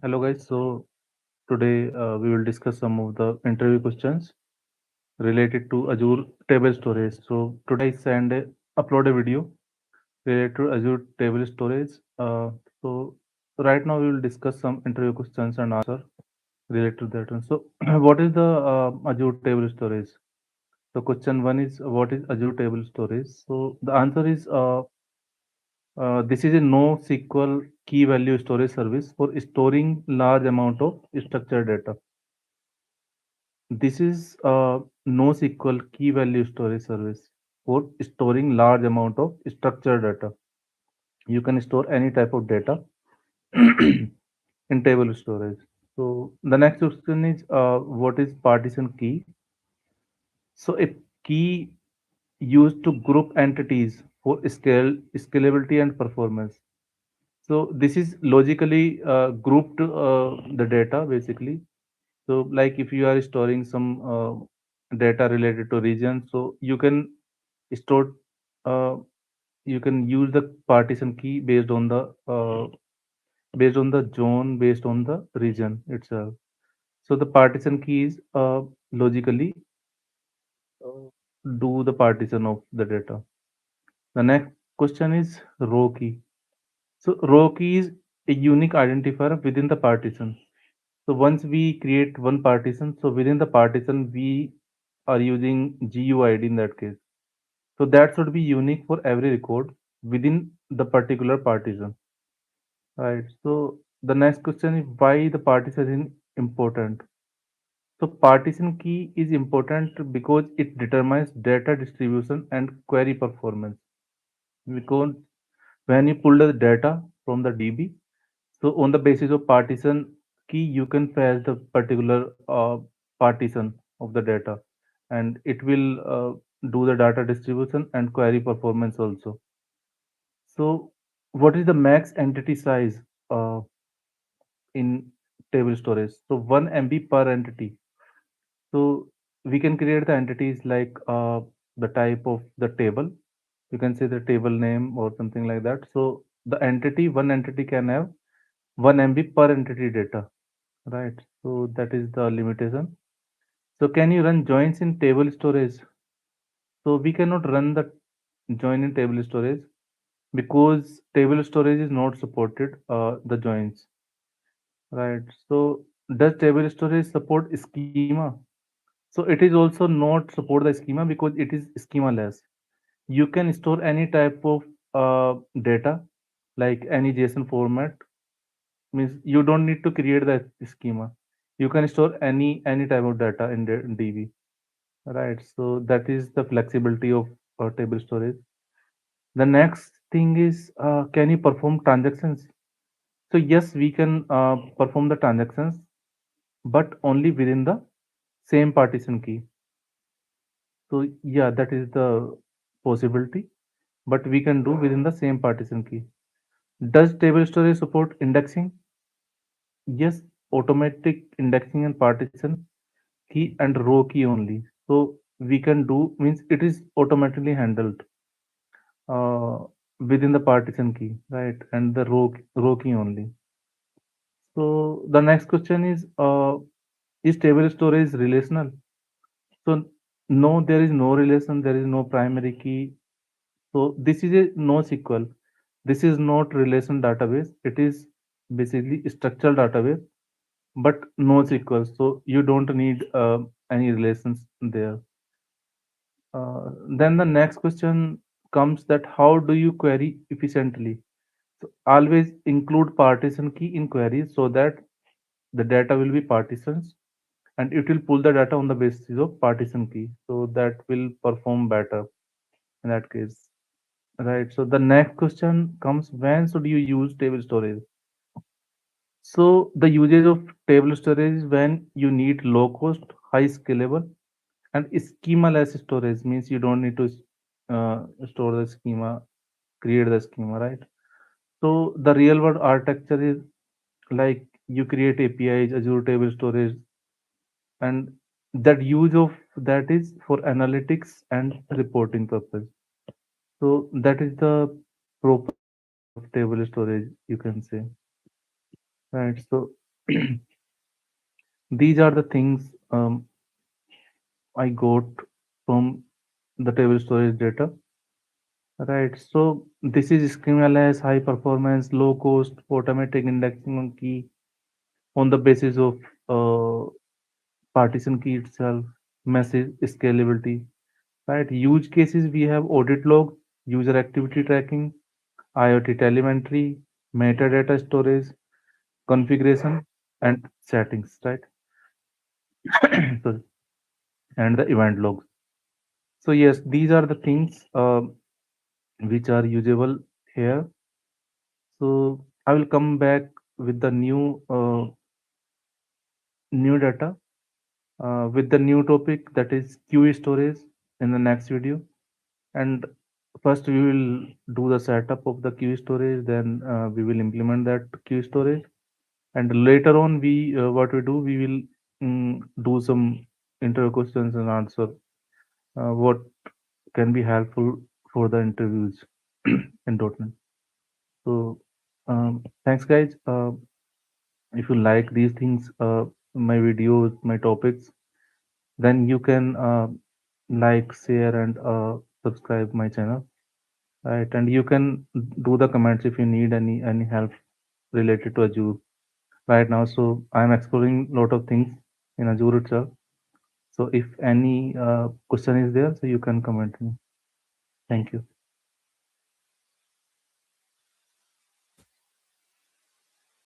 Hello guys, so today we will discuss some of the interview questions related to Azure Table Storage. So today I upload a video related to Azure Table Storage. So right now we will discuss some interview questions and answer related to that one. So what is the Azure Table Storage? So question one is what is Azure Table Storage? So the answer is this is a NoSQL key value storage service for storing large amount of structured data. This is a NoSQL key value storage service for storing large amount of structured data. You can store any type of data in table storage. So the next question is what is partition key? So a key used to group entities for scalability and performance. So this is logically grouped the data basically. So like if you are storing some data related to region, so store uh, you can use the partition key based on the zone, based on the region itself. So the partition key is logically uh, do the partition of the data. The next question is row key. So row key is a unique identifier within the partition. So once we create one partition, so within the partition we are using GUID in that case. So that should be unique for every record within the particular partition. Right. So the next question is why the partition is important. So partition key is important because it determines data distribution and query performance. Because when you pull the data from the DB, so on the basis of partition key, you can fetch the particular partition of the data, and it will do the data distribution and query performance also. So, what is the max entity size in table storage? So, 1 MB per entity. So, we can create the entities like the type of the table. You can say the table name or something like that. So, one entity can have 1 MB per entity data, right? So, that is the limitation. So, can you run joins in table storage? So, we cannot run the join in table storage because table storage is not supported the joins, right? So does table storage support schema? So it is also not support the schema because it is schema less. You can store any type of data like any JSON format, means you don't need to create the schema. You can store any type of data in the DB, right? So that is the flexibility of table storage. The next thing is can you perform transactions? So yes, we can perform the transactions, but only within the same partition key. So yeah, that is the possibility, but we can do within the same partition key. Does table storage support indexing? Yes, automatic indexing and partition key and row key only. So we can do means it is automatically handled uh, within the partition key, right? And the row key only. So the next question is table storage relational? So no, there is no relation, there is no primary key. So this is a NoSQL. This is not relation database. It is basically structural database, but NoSQL. So you don't need any relations there. Then the next question comes that how do you query efficiently? So always include partition key in queries so that the data will be partitions and it will pull the data on the basis of partition key. So that will perform better in that case. Right. So the next question comes when should you use table storage? So the usage of table storage is when you need low cost, high scalable, and schema less storage means you don't need to store the schema, create the schema, right? So the real world architecture is like you create APIs, Azure Table Storage, and that use of that is for analytics and reporting purpose. So that is the proper use of table storage, you can say, right? So These are the things I got from the table storage data. Right. So this is schemaless, high performance, low cost, automatic indexing on key on the basis of uh, partition key itself, message scalability. Right. Use cases we have audit log, user activity tracking, IoT telemetry, metadata storage, configuration, and settings. Right. Sorry. And the event logs. So yes, these are the things which are usable here. So I will come back with the new data with the new topic, that is queue storage, in the next video. And first we will do the setup of the queue storage, then we will implement that queue storage, and later on we what we do, we will do some interview questions and answer what can be helpful for the interviews in .NET. So thanks guys. If you like these things, my videos, my topics, then you can like, share, and subscribe my channel, right? And you can do the comments if you need any help related to Azure right now. So I'm exploring a lot of things in Azure itself. So if any question is there, so you can comment me. Thank you.